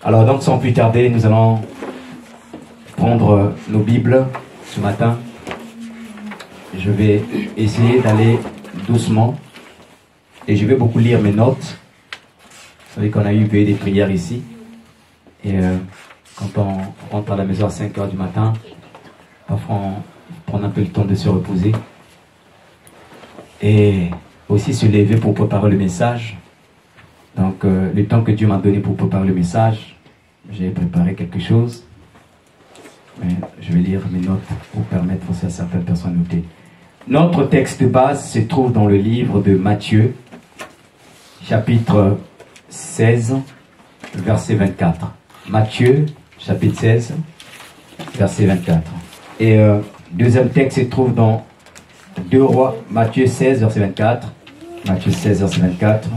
Alors donc sans plus tarder, nous allons prendre nos Bibles ce matin. Je vais essayer d'aller doucement et je vais beaucoup lire mes notes. Vous savez qu'on a eu des prières ici et quand on rentre à la maison à 5 h du matin, parfois on prend un peu le temps de se reposer et aussi se lever pour préparer le message. Donc le temps que Dieu m'a donné pour préparer le message, j'ai préparé quelque chose. Mais je vais lire mes notes pour permettre aussi à certaines personnes de noter. Notre texte de base se trouve dans le livre de Matthieu, chapitre 16, verset 24. Matthieu, chapitre 16, verset 24. Et deuxième texte se trouve dans 2 Rois, Matthieu 16, verset 24. Matthieu 16, verset 24.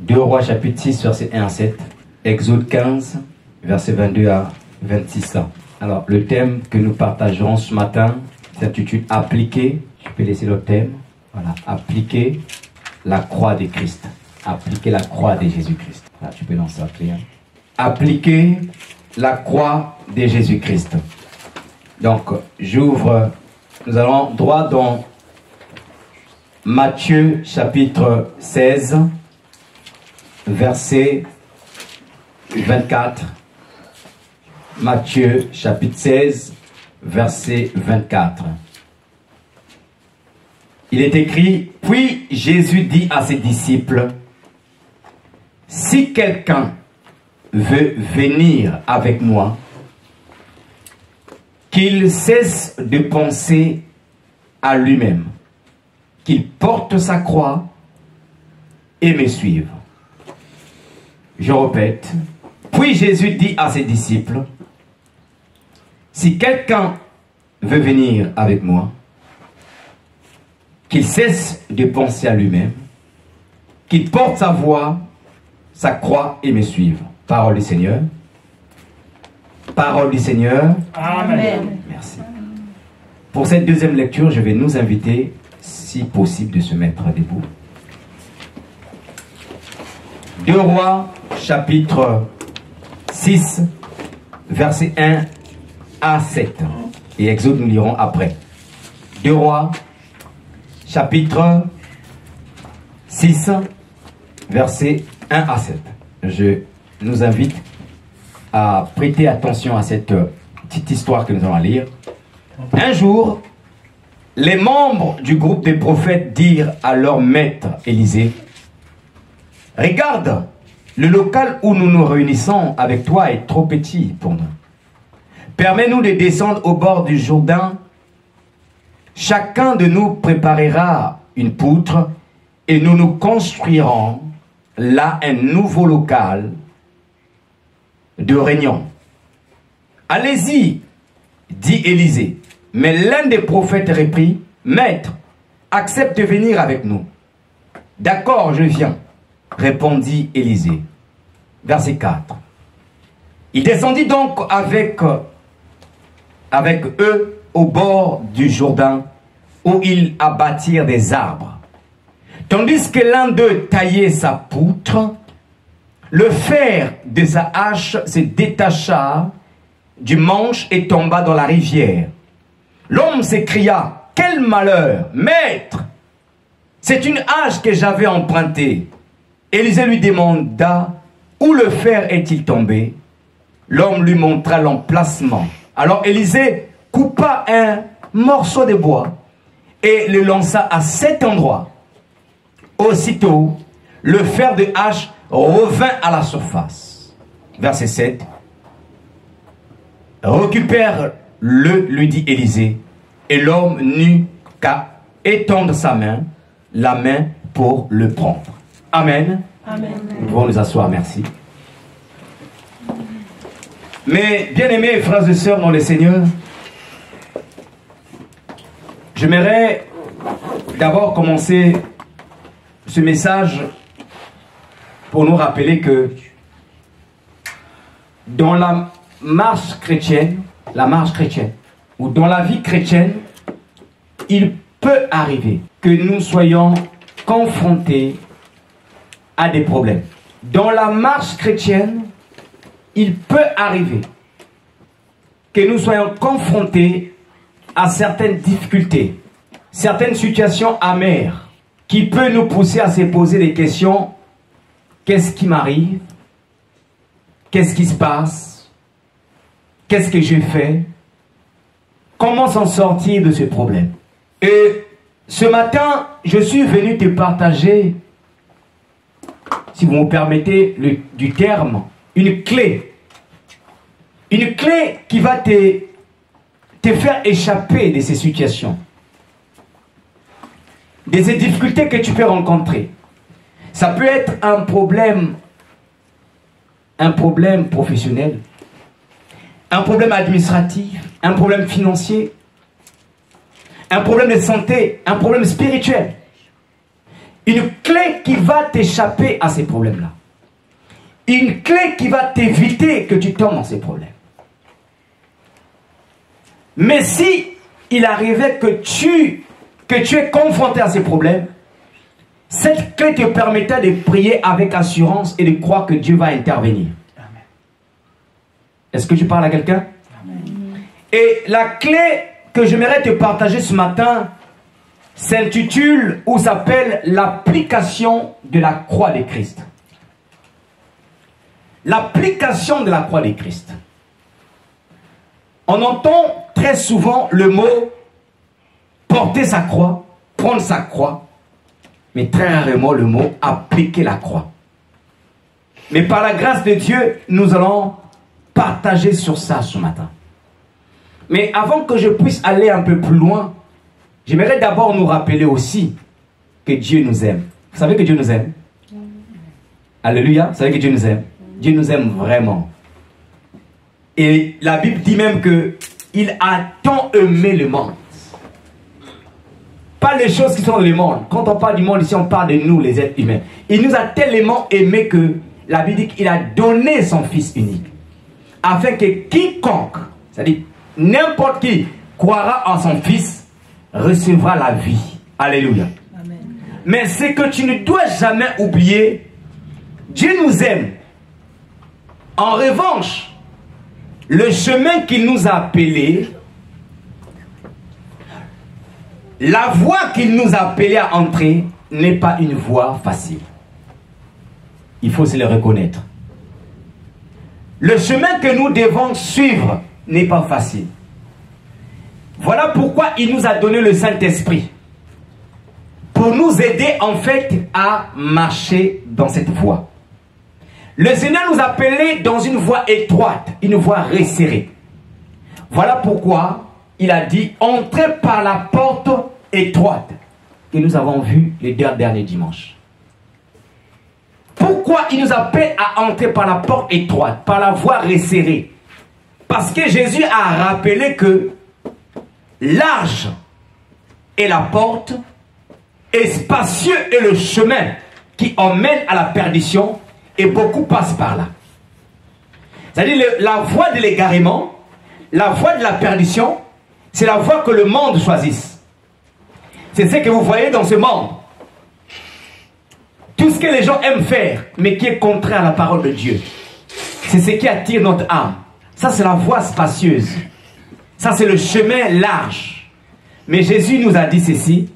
2 Rois, chapitre 6, verset 1 à 7. Exode 15, verset 22 à 26. Alors, le thème que nous partagerons ce matin s'intitule « Appliquer ». Je peux laisser le thème. Voilà. « Appliquer la croix de Christ ». Appliquer la croix de Jésus-Christ. Voilà, tu peux lancer la prière. Appliquer la croix de Jésus-Christ. Donc, j'ouvre. Nous allons droit dans Matthieu chapitre 16, verset 24. Matthieu chapitre 16, verset 24. Il est écrit, « Puis Jésus dit à ses disciples, « Si quelqu'un veut venir avec moi, qu'il cesse de penser à lui-même, qu'il porte sa croix et me suive. » Je répète, « Puis Jésus dit à ses disciples, « Si quelqu'un veut venir avec moi, qu'il cesse de penser à lui-même, qu'il porte sa voix, sa croix et me suive. » Parole du Seigneur. Parole du Seigneur. Amen. Merci. Pour cette deuxième lecture, je vais nous inviter, si possible, de se mettre debout. 2 Rois, chapitre 6, verset 1 à 7. Et Exode, nous lirons après. 2 Rois, chapitre 6, verset 1 à 7. Je nous invite à prêter attention à cette petite histoire que nous allons lire. Un jour, les membres du groupe des prophètes dirent à leur maître Élisée, « Regarde, le local où nous nous réunissons avec toi est trop petit pour nous. Permets-nous de descendre au bord du Jourdain. Chacun de nous préparera une poutre et nous nous construirons là un nouveau local de réunion. » Allez-y, dit Élisée. Mais l'un des prophètes reprit, « Maître, accepte de venir avec nous. » « D'accord, je viens, répondit Élisée. Verset 4. Il descendit donc avec eux au bord du Jourdain, où ils abattirent des arbres. Tandis que l'un d'eux taillait sa poutre, le fer de sa hache se détacha du manche et tomba dans la rivière. L'homme s'écria, « Quel malheur, maître! C'est une hache que j'avais empruntée. » Élisée lui demanda, « Où le fer est-il tombé ?» L'homme lui montra l'emplacement. Alors Élisée coupa un morceau de bois et le lança à cet endroit. Aussitôt, le fer de hache revint à la surface. Verset 7. « Récupère-le, lui dit Élisée, et l'homme n'eut qu'à étendre sa main, la main pour le prendre. » Amen. Amen. Nous pouvons nous asseoir, merci. Mes bien-aimés frères et sœurs dans le Seigneur, j'aimerais d'abord commencer ce message pour nous rappeler que dans la marche chrétienne, ou dans la vie chrétienne, il peut arriver que nous soyons confrontés à des problèmes. Dans la marche chrétienne, il peut arriver que nous soyons confrontés à certaines difficultés, certaines situations amères qui peuvent nous pousser à se poser des questions. Qu'est-ce qui m'arrive? Qu'est-ce qui se passe? Qu'est-ce que j'ai fait? Comment s'en sortir de ce problème? Et ce matin, je suis venu te partager, si vous me permettez du terme, une clé. Une clé qui va te faire échapper de ces situations, de ces difficultés que tu peux rencontrer. Ça peut être un problème professionnel, un problème administratif, un problème financier, un problème de santé, un problème spirituel. Une clé qui va t'échapper à ces problèmes-là. Une clé qui va t'éviter que tu tombes dans ces problèmes. Mais si il arrivait que tu es confronté à ces problèmes, cette clé te permettra de prier avec assurance et de croire que Dieu va intervenir. Est-ce que tu parles à quelqu'un? Et la clé que j'aimerais te partager ce matin s'intitule ou s'appelle l'application de la croix de Christ. L'application de la croix de Christ. On entend très souvent le mot porter sa croix, prendre sa croix, mais très rarement le mot appliquer la croix. Mais par la grâce de Dieu, nous allons partager sur ça ce matin. Mais avant que je puisse aller un peu plus loin, j'aimerais d'abord nous rappeler aussi que Dieu nous aime. Vous savez que Dieu nous aime? Alléluia, vous savez que Dieu nous aime? Dieu nous aime vraiment. Et la Bible dit même que il a tant aimé le monde. Pas les choses qui sont dans le monde. Quand on parle du monde ici, on parle de nous, les êtres humains. Il nous a tellement aimé que la Bible dit qu'il a donné son Fils unique. Afin que quiconque, c'est-à-dire n'importe qui, croira en son Fils, recevra la vie. Alléluia. Amen. Mais c'est que tu ne dois jamais oublier, Dieu nous aime. En revanche, le chemin qu'il nous a appelé, la voie qu'il nous a appelé à entrer, n'est pas une voie facile. Il faut se le reconnaître. Le chemin que nous devons suivre n'est pas facile. Voilà pourquoi il nous a donné le Saint-Esprit. Pour nous aider en fait à marcher dans cette voie. Le Seigneur nous a appelés dans une voie étroite, une voie resserrée. Voilà pourquoi il a dit entrez par la porte étroite que nous avons vue les deux derniers dimanches. Pourquoi il nous appelle à entrer par la porte étroite, par la voie resserrée? Parce que Jésus a rappelé que large est la porte et spacieux est le chemin qui emmène à la perdition et beaucoup passent par là. C'est-à-dire la voie de l'égarement, la voie de la perdition, c'est la voie que le monde choisisse. C'est ce que vous voyez dans ce monde. Tout ce que les gens aiment faire, mais qui est contraire à la parole de Dieu. C'est ce qui attire notre âme. Ça, c'est la voie spacieuse. Ça, c'est le chemin large. Mais Jésus nous a dit ceci.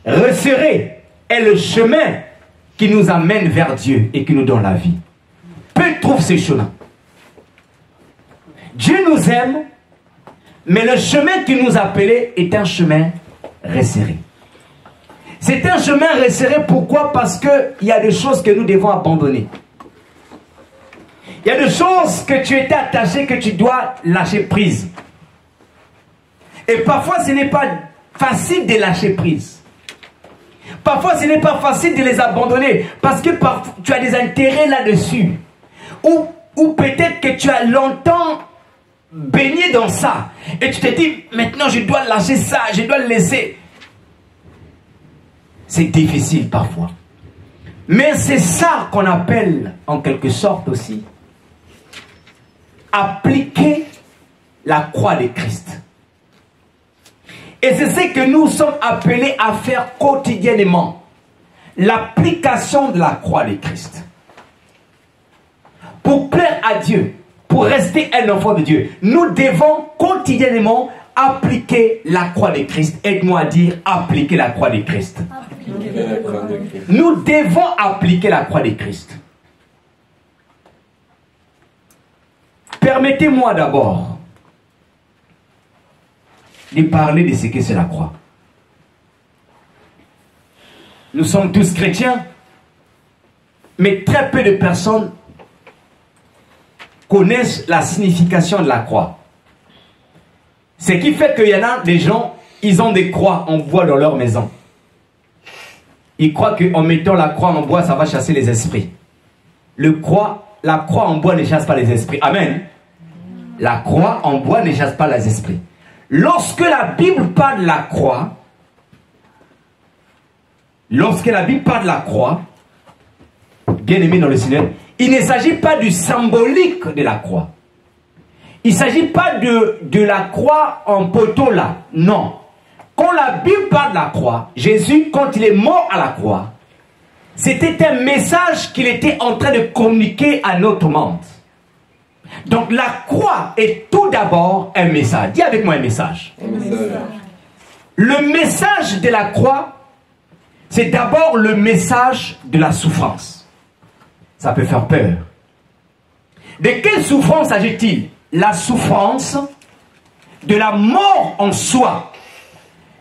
Resserré est le chemin qui nous amène vers Dieu et qui nous donne la vie. Peu trouvent ce chemin. Dieu nous aime, mais le chemin qui nous a appelés est un chemin resserré. C'est un chemin resserré, pourquoi? Parce qu'il y a des choses que nous devons abandonner. Il y a des choses que tu étais attaché, que tu dois lâcher prise. Et parfois, ce n'est pas facile de lâcher prise. Parfois, ce n'est pas facile de les abandonner. Parce que tu as des intérêts là-dessus. Ou peut-être que tu as longtemps baigné dans ça. Et tu te dis, maintenant je dois lâcher ça, je dois le laisser. C'est difficile parfois. Mais c'est ça qu'on appelle, en quelque sorte aussi, appliquer la croix de Christ. Et c'est ce que nous sommes appelés à faire quotidiennement. L'application de la croix de Christ. Pour plaire à Dieu, pour rester un enfant de Dieu, nous devons quotidiennement appliquer la croix de Christ. Aide-moi à dire appliquer la croix de Christ. Nous devons appliquer la croix de Christ. Permettez-moi d'abord de parler de ce que c'est la croix. Nous sommes tous chrétiens, mais très peu de personnes connaissent la signification de la croix. Ce qui fait qu'il y en a des gens, ils ont des croix en bois dans leur maison. Ils croient qu'en mettant la croix en bois, ça va chasser les esprits. La croix en bois ne chasse pas les esprits. Amen. La croix en bois ne chasse pas les esprits. Lorsque la Bible parle de la croix, bien aimé dans le Seigneur, il ne s'agit pas du symbolique de la croix. Il ne s'agit pas de la croix en poteau là. Non. Quand la Bible parle de la croix, Jésus, quand il est mort à la croix, c'était un message qu'il était en train de communiquer à notre monde. Donc la croix est tout d'abord un message. Dis avec moi un message. Le message de la croix, c'est d'abord le message de la souffrance. Ça peut faire peur. De quelle souffrance s'agit-il? La souffrance de la mort en soi.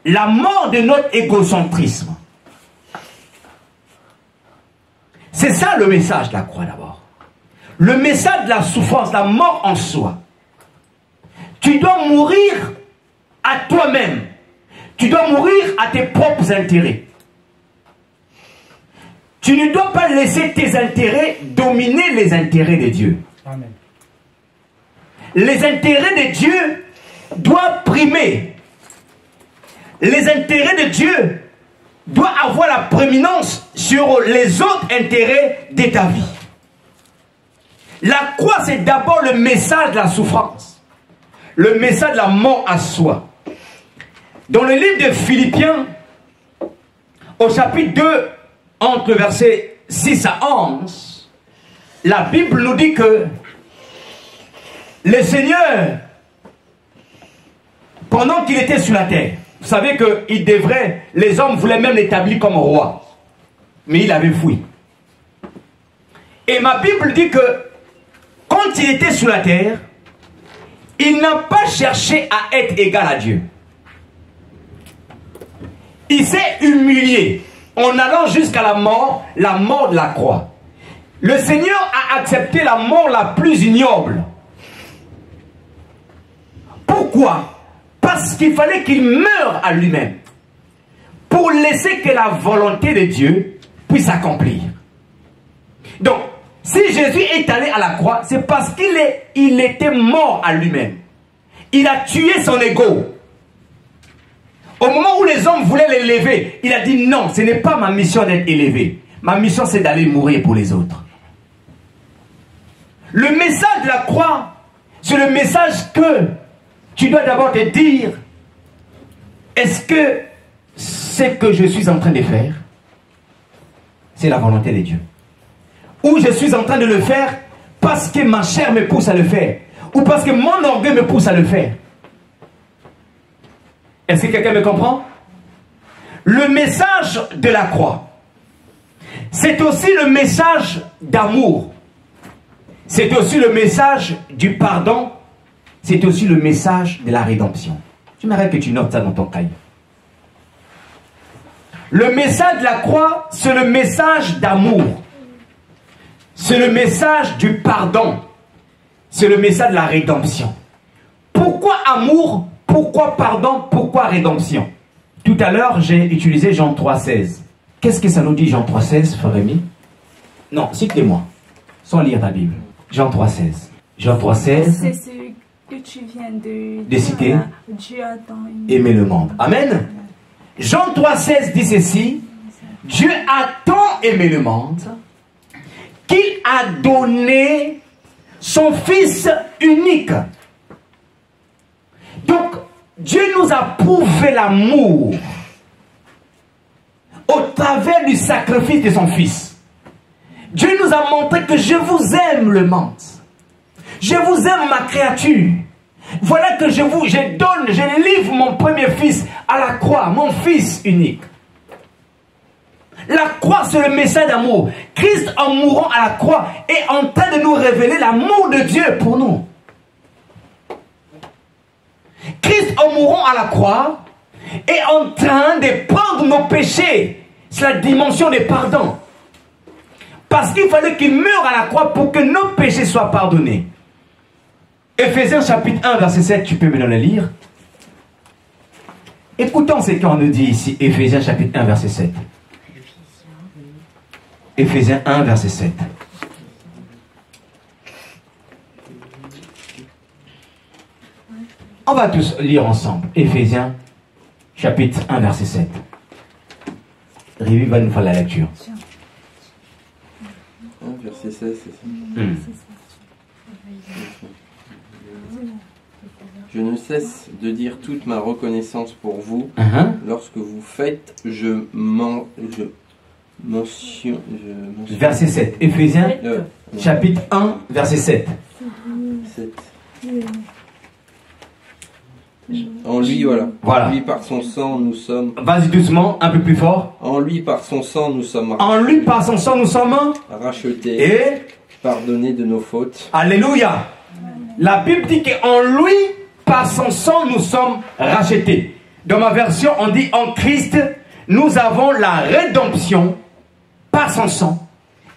La mort de notre égocentrisme. C'est ça le message de la croix d'abord. Le message de la souffrance, la mort en soi. Tu dois mourir à toi-même. Tu dois mourir à tes propres intérêts. Tu ne dois pas laisser tes intérêts dominer les intérêts de Dieu. Amen. Les intérêts de Dieu doivent primer. Les intérêts de Dieu doivent avoir la prééminence sur les autres intérêts de ta vie. La croix, c'est d'abord le message de la souffrance. Le message de la mort à soi. Dans le livre de Philippiens, au chapitre 2, entre versets 6 à 11, la Bible nous dit que le Seigneur, pendant qu'il était sur la terre, vous savez que les hommes voulaient même l'établir comme roi, mais il avait fui. Et ma Bible dit que quand il était sur la terre, il n'a pas cherché à être égal à Dieu. Il s'est humilié en allant jusqu'à la mort de la croix. Le Seigneur a accepté la mort la plus ignoble. Pourquoi? Parce qu'il fallait qu'il meure à lui-même pour laisser que la volonté de Dieu puisse s'accomplir. Donc, si Jésus est allé à la croix, c'est parce qu'il était mort à lui-même. Il a tué son ego. Au moment où les hommes voulaient l'élever, il a dit non, ce n'est pas ma mission d'être élevé. Ma mission, c'est d'aller mourir pour les autres. Le message de la croix, c'est le message que tu dois d'abord te dire, est-ce que ce que je suis en train de faire, c'est la volonté de Dieu? Ou je suis en train de le faire parce que ma chair me pousse à le faire, ou parce que mon orgueil me pousse à le faire? Est-ce que quelqu'un me comprend? Le message de la croix, c'est aussi le message d'amour. C'est aussi le message du pardon. C'est aussi le message de la rédemption. J'aimerais que tu notes ça dans ton cahier. Le message de la croix, c'est le message d'amour. C'est le message du pardon. C'est le message de la rédemption. Pourquoi amour? Pourquoi pardon? Pourquoi rédemption? Tout à l'heure, j'ai utilisé Jean 3,16. Qu'est-ce que ça nous dit, Jean 3,16, frère Rémi? Non, cite-les-moi, sans lire ta Bible. Jean 3,16. Jean 3,16. C'est ce que tu viens de citer. Dieu a tant aimé le monde. Amen. Jean 3,16 dit ceci. Dieu a tant aimé le monde qu'il a donné son Fils unique. Donc, Dieu nous a prouvé l'amour au travers du sacrifice de son Fils. Dieu nous a montré que je vous aime le monde. Je vous aime, ma créature. Voilà que je livre mon premier fils à la croix, mon fils unique. La croix, c'est le message d'amour. Christ, en mourant à la croix, est en train de nous révéler l'amour de Dieu pour nous. Christ, en mourant à la croix, est en train de prendre nos péchés. C'est la dimension des pardons. Parce qu'il fallait qu'il meure à la croix pour que nos péchés soient pardonnés. Éphésiens chapitre 1, verset 7, tu peux me le lire. Écoutons ce qu'on nous dit ici, Éphésiens chapitre 1, verset 7. Éphésiens 1, verset 7. On va tous lire ensemble. Éphésiens chapitre 1, verset 7. Révi va nous faire la lecture. 1, verset 16, c'est ça. Je ne cesse de dire toute ma reconnaissance pour vous. Lorsque vous faites, je mentionne. Verset 7. Éphésiens chapitre 1, verset 7. 7. En lui, voilà. En lui, par son sang, nous sommes... Vas-y doucement, un peu plus fort. En lui, par son sang, nous sommes... En lui, par son sang, nous sommes... rachetés. Et... pardonnés de nos fautes. Alléluia. La Bible dit qu'en lui, par son sang, nous sommes rachetés. Dans ma version, on dit en Christ, nous avons la rédemption par son sang.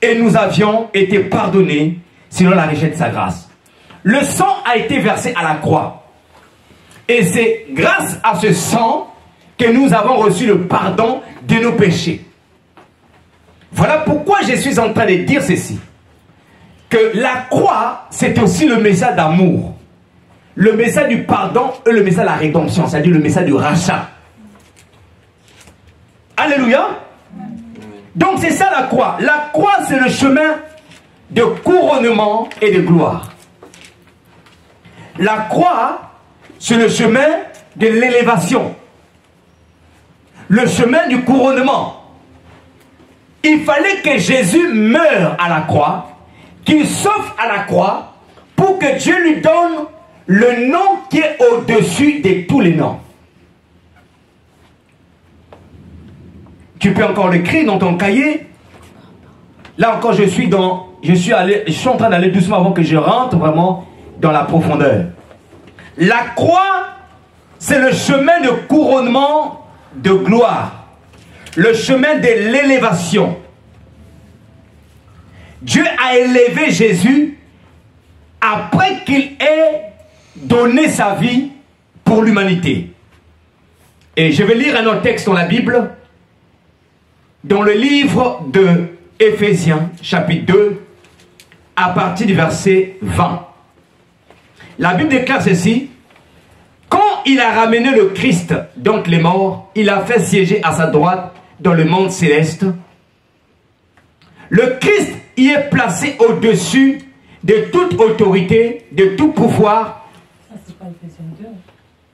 Et nous avions été pardonnés selon la richesse de sa grâce. Le sang a été versé à la croix. Et c'est grâce à ce sang que nous avons reçu le pardon de nos péchés. Voilà pourquoi je suis en train de dire ceci. Que la croix, c'est aussi le message d'amour. Le message du pardon et le message de la rédemption. C'est-à-dire le message du rachat. Alléluia. Donc c'est ça la croix. La croix, c'est le chemin de couronnement et de gloire. La croix, c'est le chemin de l'élévation. Le chemin du couronnement. Il fallait que Jésus meure à la croix, qu'il s'offre à la croix, pour que Dieu lui donne le nom qui est au-dessus de tous les noms. Tu peux encore l'écrire dans ton cahier. Là encore, je suis en train d'aller doucement avant que je rentre vraiment dans la profondeur. La croix, c'est le chemin de couronnement de gloire. Le chemin de l'élévation. Dieu a élevé Jésus après qu'il ait donné sa vie pour l'humanité. Et je vais lire un autre texte dans la Bible, dans le livre de Éphésiens, chapitre 2, à partir du verset 20. La Bible déclare ceci. Quand il a ramené le Christ, donc les morts, il a fait siéger à sa droite dans le monde céleste. Le Christ y est placé au-dessus de toute autorité, de tout pouvoir. Ça, c'est pas Éphésiens 2.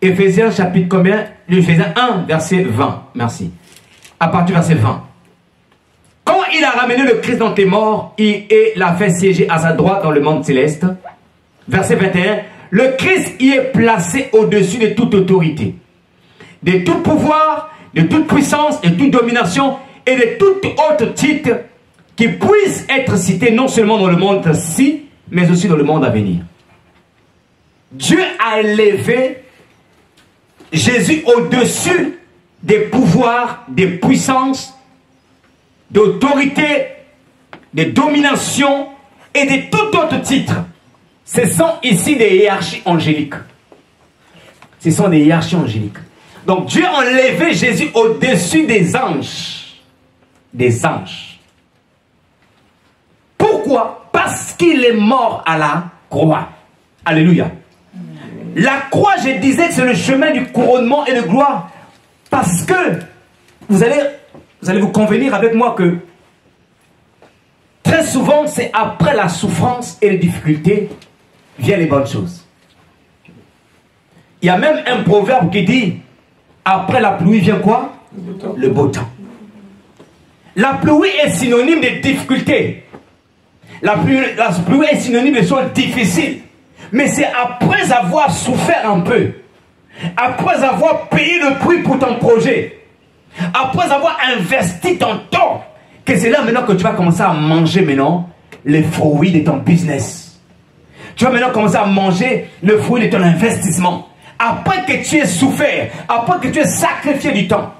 Éphésiens chapitre combien? Éphésiens 1, verset 20. Merci. À partir du verset 20. Quand il a ramené le Christ dans les morts, il l'a fait siéger à sa droite dans le monde céleste. Verset 21. Le Christ y est placé au-dessus de toute autorité, de tout pouvoir, de toute puissance, de toute domination et de tout autre titre qui puisse être cité non seulement dans le monde-ci, mais aussi dans le monde à venir. Dieu a élevé Jésus au-dessus des pouvoirs, des puissances, d'autorité, de domination et de tout autre titre. Ce sont ici des hiérarchies angéliques. Ce sont des hiérarchies angéliques. Donc Dieu a enlevé Jésus au-dessus des anges. Des anges. Pourquoi? Parce qu'il est mort à la croix. Alléluia. La croix, je disais que c'est le chemin du couronnement et de gloire. Parce que vous allez vous convenir avec moi que très souvent, c'est après la souffrance et les difficultés viennent les bonnes choses. Il y a même un proverbe qui dit, après la pluie vient quoi? Le beau temps. La pluie est synonyme de difficulté. La pluie est synonyme de choses difficiles. Mais c'est après avoir souffert un peu, après avoir payé le prix pour ton projet, après avoir investi ton temps, que c'est là maintenant que tu vas commencer à manger maintenant les fruits de ton business. Tu vas maintenant commencer à manger le fruit de ton investissement. Après que tu aies souffert, après que tu aies sacrifié du temps,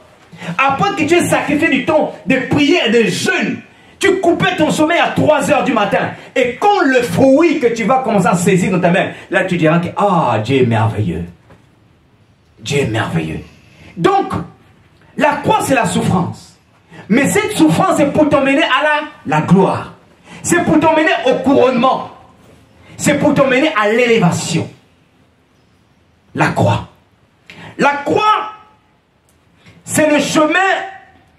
après que tu aies sacrifié du temps de prière et de jeûne, tu coupais ton sommeil à 3 h du matin. Et quand le fruit que tu vas commencer à saisir dans ta main, là tu diras que ah, Dieu est merveilleux. Dieu est merveilleux. Donc, la croix c'est la souffrance. Mais cette souffrance c'est pour t'emmener à la gloire. C'est pour t'emmener au couronnement. C'est pour t'emmener à l'élévation. La croix. La croix, c'est le chemin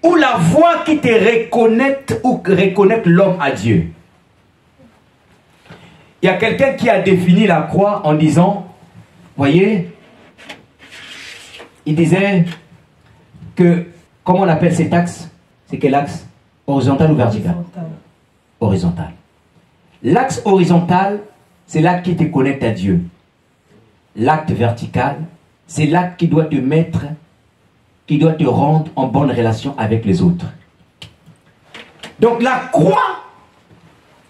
ou la voie qui te reconnecte ou reconnecte l'homme à Dieu. Il y a quelqu'un qui a défini la croix en disant, voyez, il disait que, comment on appelle cet axe? C'est quel axe? Horizontal ou vertical? Horizontal. L'axe horizontal, c'est l'acte qui te connecte à Dieu. L'acte vertical, c'est l'acte qui doit te mettre, qui doit te rendre en bonne relation avec les autres. Donc la croix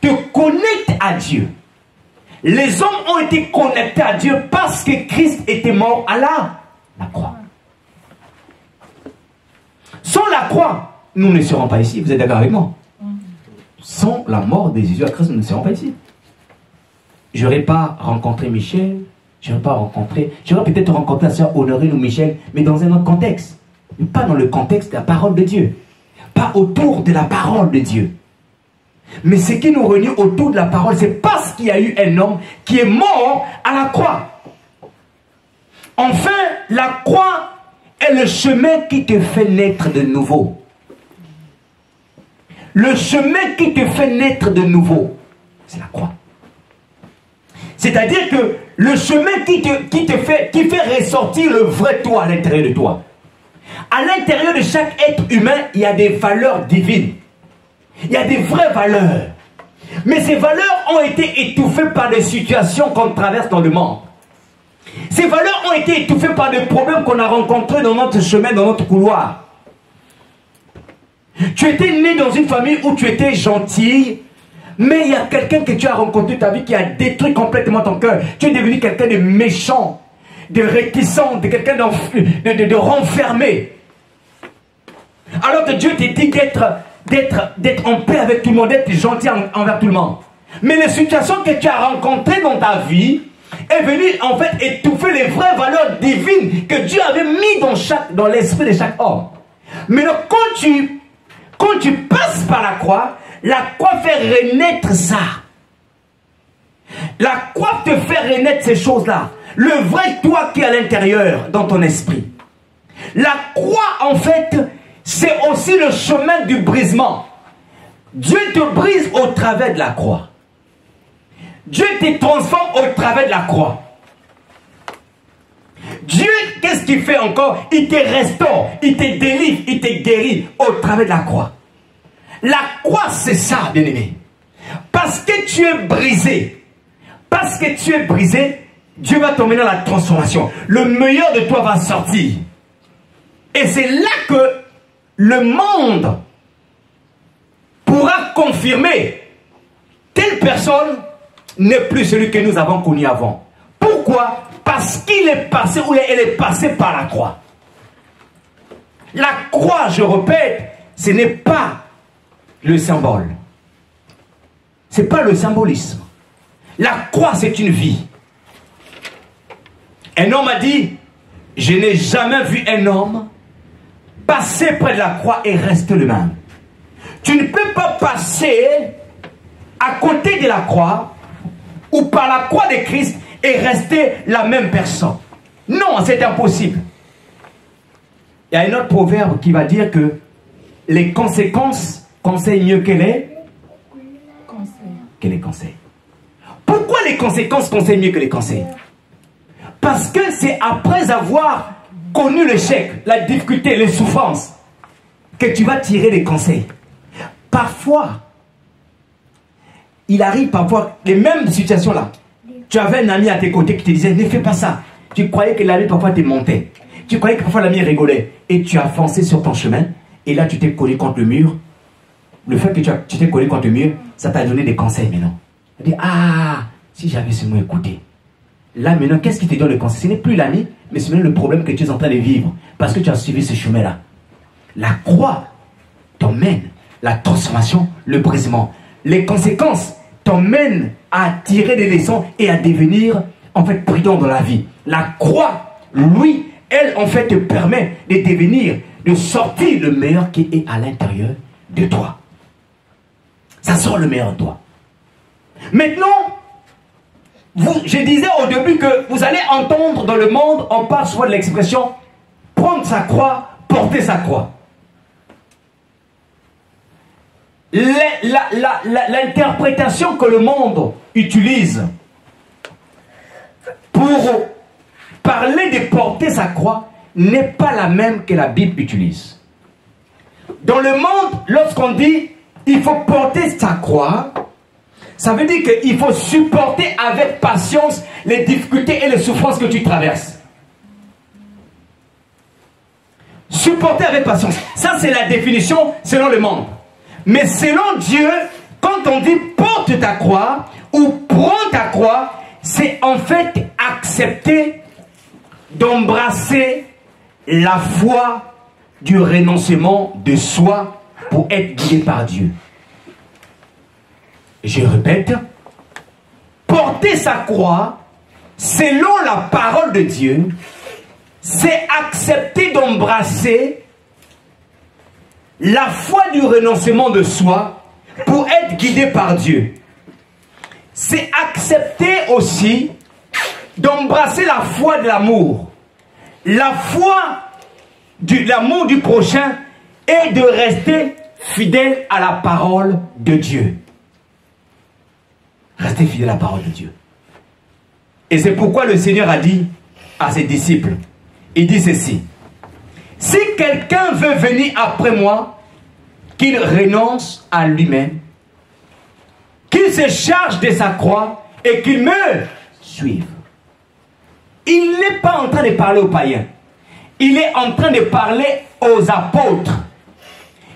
te connecte à Dieu. Les hommes ont été connectés à Dieu parce que Christ était mort à la croix. Sans la croix, nous ne serons pas ici. Vous êtes d'accord avec moi? Sans la mort de Jésus à Christ, nous ne serons pas ici. Je n'aurais pas rencontré Michel, j'aurais peut-être rencontré la sœur Honorine ou Michel, mais dans un autre contexte. Mais pas dans le contexte de la parole de Dieu. Pas autour de la parole de Dieu. Mais ce qui nous réunit autour de la parole, c'est parce qu'il y a eu un homme qui est mort à la croix. Enfin, la croix est le chemin qui te fait naître de nouveau. Le chemin qui te fait naître de nouveau, c'est la croix. C'est-à-dire que le chemin qui fait ressortir le vrai toi à l'intérieur de toi. À l'intérieur de chaque être humain, il y a des valeurs divines. Il y a des vraies valeurs. Mais ces valeurs ont été étouffées par des situations qu'on traverse dans le monde. Ces valeurs ont été étouffées par des problèmes qu'on a rencontrés dans notre chemin, dans notre couloir. Tu étais né dans une famille où tu étais gentil, mais il y a quelqu'un que tu as rencontré dans ta vie qui a détruit complètement ton cœur. Tu es devenu quelqu'un de méchant, de réticent, de quelqu'un de renfermé. Alors que Dieu t'a dit d'être en paix avec tout le monde, d'être gentil envers tout le monde. Mais les situations que tu as rencontrées dans ta vie est venue en fait étouffer les vraies valeurs divines que Dieu avait mis dans l'esprit de chaque homme. Mais donc, quand tu passes par la croix fait renaître ça. La croix te fait renaître ces choses-là. Le vrai toi qui est à l'intérieur, dans ton esprit. La croix, en fait, c'est aussi le chemin du brisement. Dieu te brise au travers de la croix. Dieu te transforme au travers de la croix. Dieu, qu'est-ce qu'il fait encore? Il te restaure, il te délivre, il te guérit au travers de la croix. La croix, c'est ça, bien-aimé. Parce que tu es brisé. Parce que tu es brisé, Dieu va t'emmener dans la transformation. Le meilleur de toi va sortir. Et c'est là que le monde pourra confirmer telle personne n'est plus celui que nous avons connu avant. Pourquoi? Parce qu'il est passé ou elle est passée par la croix. La croix, je répète, ce n'est pas le symbole. Ce n'est pas le symbolisme. La croix, c'est une vie. Un homme a dit, je n'ai jamais vu un homme passer près de la croix et rester le même. Tu ne peux pas passer à côté de la croix ou par la croix de Christ et rester la même personne. Non, c'est impossible. Il y a un autre proverbe qui va dire que les conséquences conseillent mieux que les conseils. Pourquoi les conséquences conseillent mieux que les conseils? Parce que c'est après avoir connu l'échec, la difficulté, les souffrances, que tu vas tirer des conseils. Parfois, il arrive parfois les mêmes situations là. Tu avais un ami à tes côtés qui te disait, ne fais pas ça. Tu croyais que l'ami parfois te montait. Tu croyais que parfois l'ami rigolait. Et tu as foncé sur ton chemin. Et là, tu t'es collé contre le mur. Le fait que tu t'es collé contre le mur, ça t'a donné des conseils maintenant. Tu dis, ah, si j'avais seulement écouté. Là, maintenant, qu'est-ce qui te donne le conseil? Ce n'est plus l'ami, mais c'est même le problème que tu es en train de vivre. Parce que tu as suivi ce chemin-là. La croix t'emmène, la transformation, le brisement. Les conséquences t'emmènent à tirer des leçons et à devenir, en fait, prudent dans la vie. La croix, lui, elle, en fait, te permet de devenir, de sortir le meilleur qui est à l'intérieur de toi. Ça sort le meilleur de toi. Maintenant, je disais au début que vous allez entendre dans le monde, on parle souvent de l'expression prendre sa croix, porter sa croix. L'interprétation que le monde utilise pour parler de porter sa croix n'est pas la même que la Bible utilise. Dans le monde, lorsqu'on dit il faut porter sa croix, ça veut dire qu'il faut supporter avec patience les difficultés et les souffrances que tu traverses. Supporter avec patience. Ça, c'est la définition selon le monde. Mais selon Dieu, quand on dit porte ta croix ou prends ta croix, c'est en fait accepter d'embrasser la foi du renoncement de soi pour être guidé par Dieu. Je répète, porter sa croix, selon la parole de Dieu, c'est accepter d'embrasser la foi du renoncement de soi pour être guidé par Dieu. C'est accepter aussi d'embrasser la foi de l'amour. La foi de l'amour du prochain et de rester fidèle à la parole de Dieu. Restez fidèle à la parole de Dieu. Et c'est pourquoi le Seigneur a dit à ses disciples, il dit ceci: si quelqu'un veut venir après moi, qu'il renonce à lui-même, qu'il se charge de sa croix et qu'il me suive. Il n'est pas en train de parler aux païens. Il est en train de parler aux apôtres.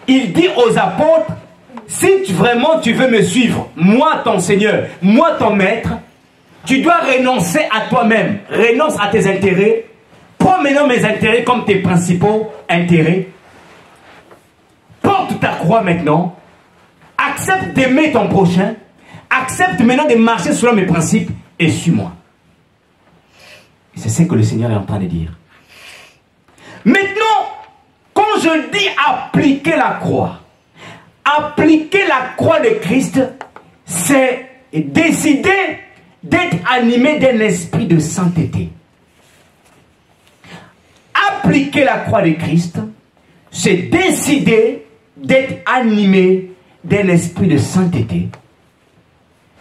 Il dit aux apôtres, si vraiment tu veux me suivre, moi ton Seigneur, moi ton Maître, tu dois renoncer à toi-même. Renonce à tes intérêts. Prends maintenant mes intérêts comme tes principaux intérêts. Porte ta croix maintenant. Accepte d'aimer ton prochain. Accepte maintenant de marcher selon mes principes et suis-moi. Et c'est ce que le Seigneur est en train de dire. Maintenant, quand je dis appliquer la croix de Christ, c'est décider d'être animé d'un esprit de sainteté. Appliquer la croix de Christ, c'est décider d'être animé d'un esprit de sainteté,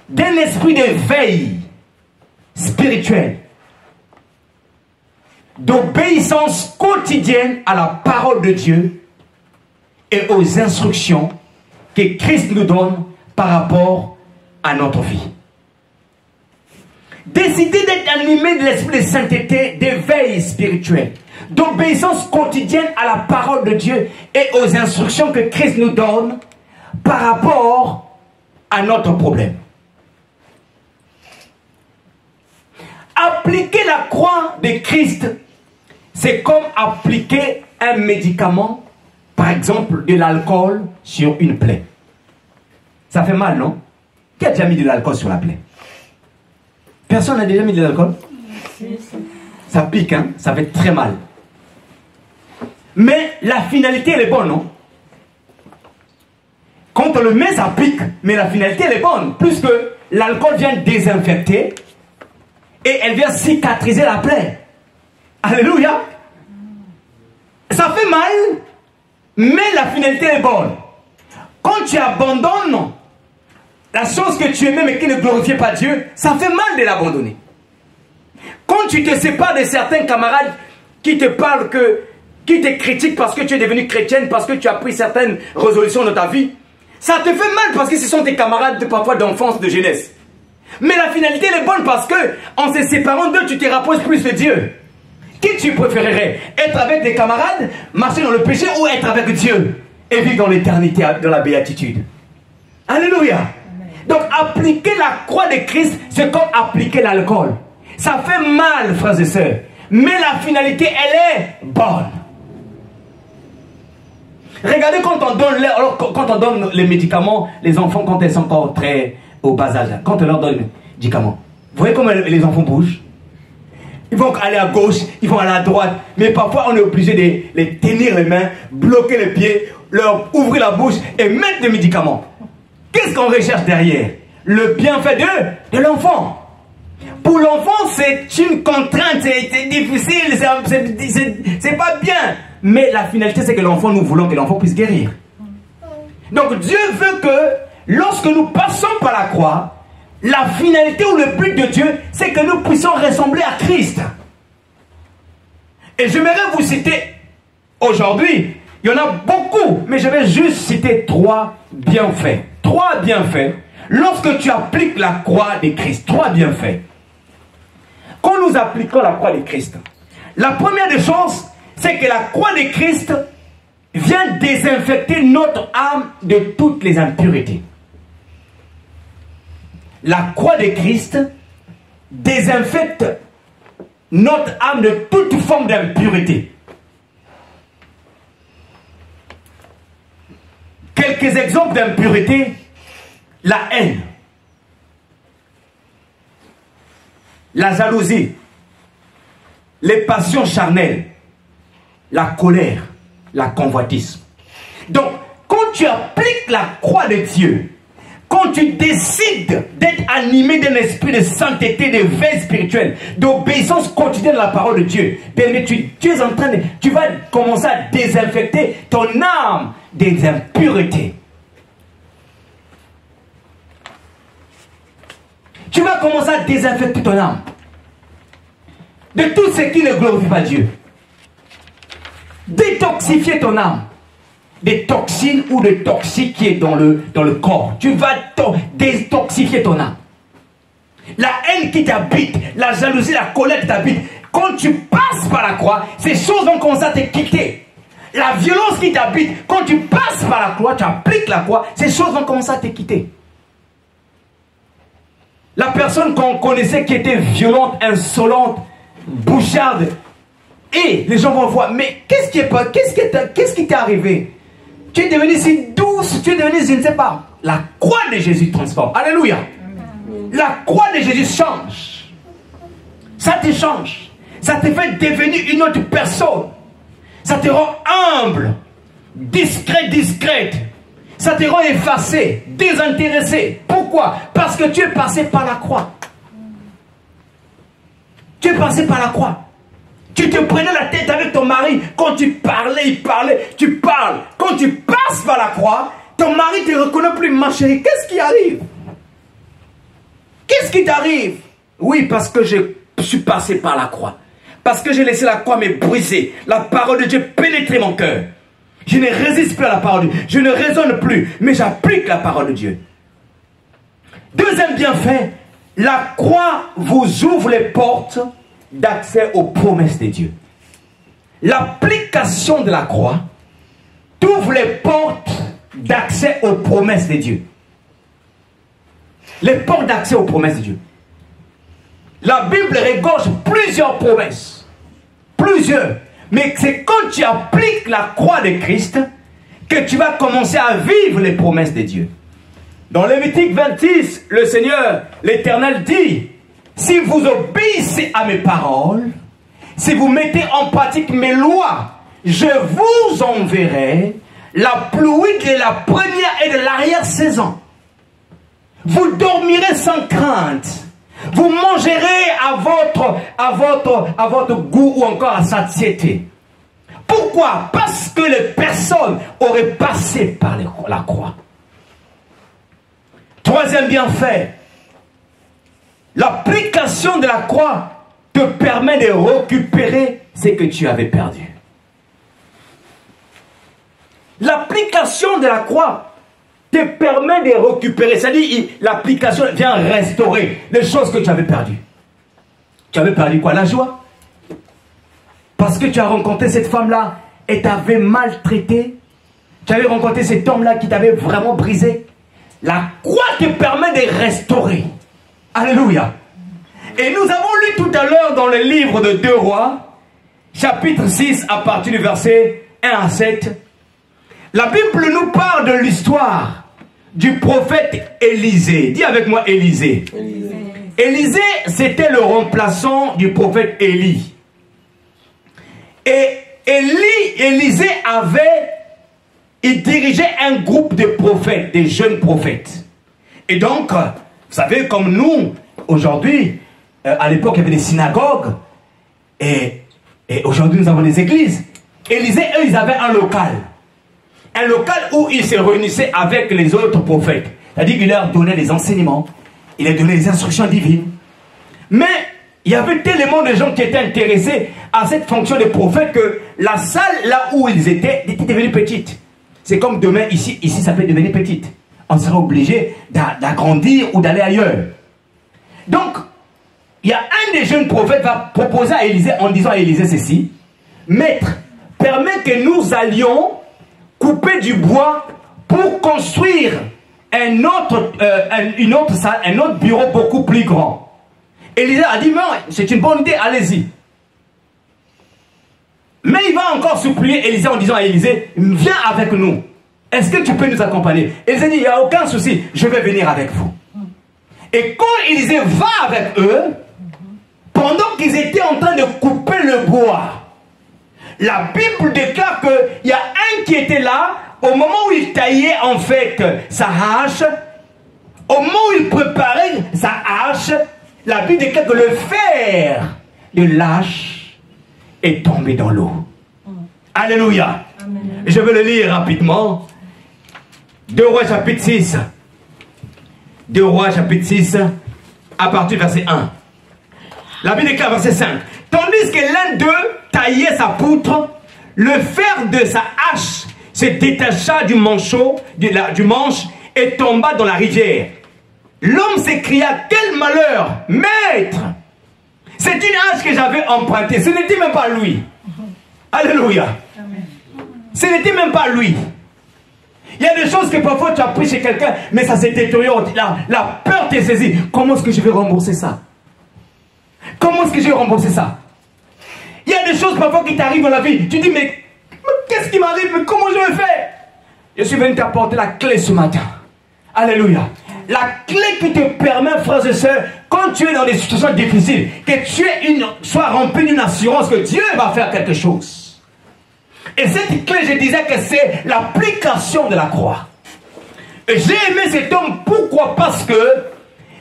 d'un esprit de veille spirituelle, d'obéissance quotidienne à la parole de Dieu et aux instructions que Christ nous donne par rapport à notre vie. Décider d'être animé de l'esprit de sainteté, d'éveil spirituel, d'obéissance quotidienne à la parole de Dieu et aux instructions que Christ nous donne par rapport à notre problème. Appliquer la croix de Christ, c'est comme appliquer un médicament, par exemple de l'alcool sur une plaie. Ça fait mal, non? Qui a déjà mis de l'alcool sur la plaie? Personne n'a déjà mis de l'alcool? Ça pique, hein? Ça fait très mal. Mais la finalité, elle est bonne, non? Quand on le met, ça pique, mais la finalité, elle est bonne, puisque l'alcool vient désinfecter et elle vient cicatriser la plaie. Alléluia! Ça fait mal, mais la finalité est bonne. Quand tu abandonnes la chose que tu aimais mais qui ne glorifiait pas Dieu, ça fait mal de l'abandonner. Quand tu te sépares de certains camarades qui te parlent qui te critiquent parce que tu es devenu chrétienne, parce que tu as pris certaines résolutions dans ta vie, ça te fait mal parce que ce sont tes camarades parfois d'enfance, de jeunesse. Mais la finalité, elle est bonne parce que, en se séparant d'eux, tu te rapproches plus de Dieu. Qui tu préférerais? Être avec des camarades, marcher dans le péché, ou être avec Dieu et vivre dans l'éternité, dans la béatitude? Alléluia. Donc, appliquer la croix de Christ, c'est comme appliquer l'alcool. Ça fait mal, frères et sœurs. Mais la finalité, elle est bonne. Regardez quand on donne les médicaments, les enfants, quand elles sont encore très au bas âge, quand on leur donne les médicaments, vous voyez comment les enfants bougent? Ils vont aller à gauche, ils vont aller à droite, mais parfois on est obligé de les tenir les mains, bloquer les pieds, leur ouvrir la bouche et mettre des médicaments. Qu'est-ce qu'on recherche derrière? Le bienfait de l'enfant. Pour l'enfant, c'est une contrainte, c'est difficile, c'est pas bien. Mais la finalité, c'est que l'enfant, nous voulons que l'enfant puisse guérir. Donc Dieu veut que, lorsque nous passons par la croix, la finalité ou le but de Dieu, c'est que nous puissions ressembler à Christ. Et j'aimerais vous citer, aujourd'hui, il y en a beaucoup, mais je vais juste citer 3 bienfaits. 3 bienfaits, lorsque tu appliques la croix de Christ. 3 bienfaits. Quand nous appliquons la croix de Christ, la première des choses, c'est que la croix de Christ vient désinfecter notre âme de toutes les impuretés. La croix de Christ désinfecte notre âme de toute forme d'impureté. Quelques exemples d'impureté: la haine, la jalousie, les passions charnelles, la colère, la convoitise. Donc, quand tu appliques la croix de Dieu, quand tu décides d'être animé d'un esprit de sainteté, de veille spirituelle, d'obéissance quotidienne à la parole de Dieu, tu vas commencer à désinfecter ton âme des impuretés. Tu vas commencer à désinfecter ton âme de tout ce qui ne glorifie pas Dieu. Détoxifier ton âme des toxines ou des toxiques qui est dans le corps. Tu vas détoxifier ton âme. La haine qui t'habite, la jalousie, la colère qui t'habite, quand tu passes par la croix, ces choses vont commencer à te quitter. La violence qui t'habite, quand tu passes par la croix, tu appliques la croix, ces choses vont commencer à te quitter. La personne qu'on connaissait qui était violente, insolente, boucharde, et les gens vont voir, mais qu'est-ce qui t'est arrivé? Tu es devenu si douce, tu es devenu, je ne sais pas. La croix de Jésus transforme. Alléluia. La croix de Jésus change. Ça te change. Ça te fait devenir une autre personne. Ça te rend humble, discrète. Ça te rend effacé, désintéressé. Pourquoi? Parce que tu es passé par la croix. Tu es passé par la croix. Tu te prenais la tête avec ton mari. Quand tu parlais, il parlait. Tu parles. Quand tu passes par la croix, ton mari ne te reconnaît plus. Ma chérie, qu'est-ce qui arrive? Qu'est-ce qui t'arrive? Oui, parce que je suis passé par la croix. Parce que j'ai laissé la croix me briser. La parole de Dieu pénétrer mon cœur. Je ne résiste plus à la parole de Dieu. Je ne raisonne plus. Mais j'applique la parole de Dieu. Deuxième bienfait, la croix vous ouvre les portes d'accès aux promesses de Dieu. L'application de la croix t'ouvre les portes d'accès aux promesses de Dieu. Les portes d'accès aux promesses de Dieu. La Bible regorge plusieurs promesses. Plusieurs. Mais c'est quand tu appliques la croix de Christ que tu vas commencer à vivre les promesses de Dieu. Dans Lévitique 26, le Seigneur, l'Éternel dit: si vous obéissez à mes paroles, si vous mettez en pratique mes lois, je vous enverrai la pluie de la première et de l'arrière-saison. Vous dormirez sans crainte. Vous mangerez à votre goût ou encore à satiété. Pourquoi? Parce que les personnes auraient passé par la croix. Troisième bienfait. L'application de la croix te permet de récupérer ce que tu avais perdu. L'application de la croix te permet de récupérer. C'est-à-dire, l'application vient restaurer les choses que tu avais perdues. Tu avais perdu quoi? La joie? Parce que tu as rencontré cette femme-là et t'avais maltraité. Tu avais rencontré cet homme-là qui t'avait vraiment brisé. La croix te permet de restaurer. Alléluia. Et nous avons lu tout à l'heure dans le livre de 2 Rois, chapitre 6, à partir du verset 1 à 7. La Bible nous parle de l'histoire du prophète Élisée. Dis avec moi Élisée. Élisée, c'était le remplaçant du prophète Élie. Et Élisée il dirigeait un groupe de prophètes, des jeunes prophètes. Et donc, vous savez, comme nous, aujourd'hui, à l'époque, il y avait des synagogues, et aujourd'hui, nous avons des églises. Élisée, eux, ils avaient un local. Un local où ils se réunissaient avec les autres prophètes. C'est-à-dire qu'il leur donnait des enseignements, il leur donnait des instructions divines. Mais il y avait tellement de gens qui étaient intéressés à cette fonction de prophète que la salle là où ils étaient était devenue petite. C'est comme demain, ici ça peut devenir petite. On sera obligé d'agrandir ou d'aller ailleurs. Donc, il y a un des jeunes prophètes qui va proposer à Élisée en disant à Élisée ceci: Maître, permets que nous allions couper du bois pour construire une autre salle, un autre bureau beaucoup plus grand. Élisée a dit: non, c'est une bonne idée, allez-y. Mais il va encore supplier Élisée en disant à Élisée: viens avec nous. Est-ce que tu peux nous accompagner? Élisée dit: il n'y a aucun souci, je vais venir avec vous. Et quand Élisée va avec eux, pendant qu'ils étaient en train de couper le bois, la Bible déclare qu'il y a un qui était là, au moment où il taillait en fait sa hache, au moment où il préparait sa hache, la Bible déclare que le fer de l'hache est tombé dans l'eau. Alléluia. Amen. Je vais le lire rapidement. 2 Rois chapitre 6. 2 Rois chapitre 6, à partir du verset 1. La Bible déclare verset 5. Tandis que l'un d'eux taillait sa poutre, le fer de sa hache se détacha du manchot, du manche, et tomba dans la rivière. L'homme s'écria: quel malheur, maître! C'est une hache que j'avais empruntée. Ce n'était même pas lui. Alléluia. Amen. Ce n'était même pas lui. Il y a des choses que parfois tu as pris chez quelqu'un, mais ça s'est détérioré. La peur t'est saisie. Comment est-ce que je vais rembourser ça? Comment est-ce que je vais rembourser ça? Il y a des choses parfois qui t'arrivent dans la vie. Tu dis: mais qu'est-ce qui m'arrive? Mais comment je vais faire? Je suis venu t'apporter la clé ce matin. Alléluia. La clé qui te permet, frères et sœurs, quand tu es dans des situations difficiles, que tu sois rempli d'une assurance que Dieu va faire quelque chose. Et cette clé, je disais que c'est l'application de la croix. Et j'ai aimé cet homme. Pourquoi? Parce que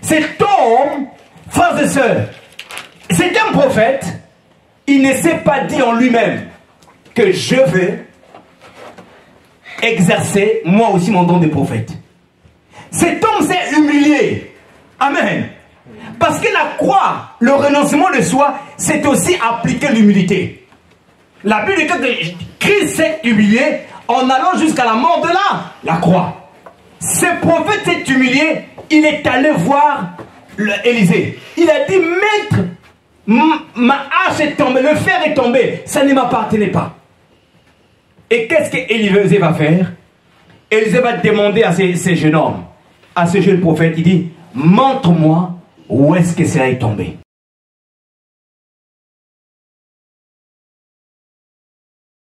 cet homme, frères et sœurs, c'est un prophète. Il ne s'est pas dit en lui-même que je vais exercer moi aussi mon don de prophète. Cet homme s'est humilié. Amen. Parce que la croix, le renoncement de soi, c'est aussi appliquer l'humilité. La Bible dit que Christ s'est humilié en allant jusqu'à la mort de la croix. Ce prophète s'est humilié, il est allé voir Élisée. Il a dit: maître, ma hache est tombée, le fer est tombé, ça ne m'appartenait pas. Et qu'est-ce qu'Élisée va faire? Élisée va demander à ces jeunes hommes, à ce jeune prophète, il dit: montre-moi où est-ce que cela est tombé.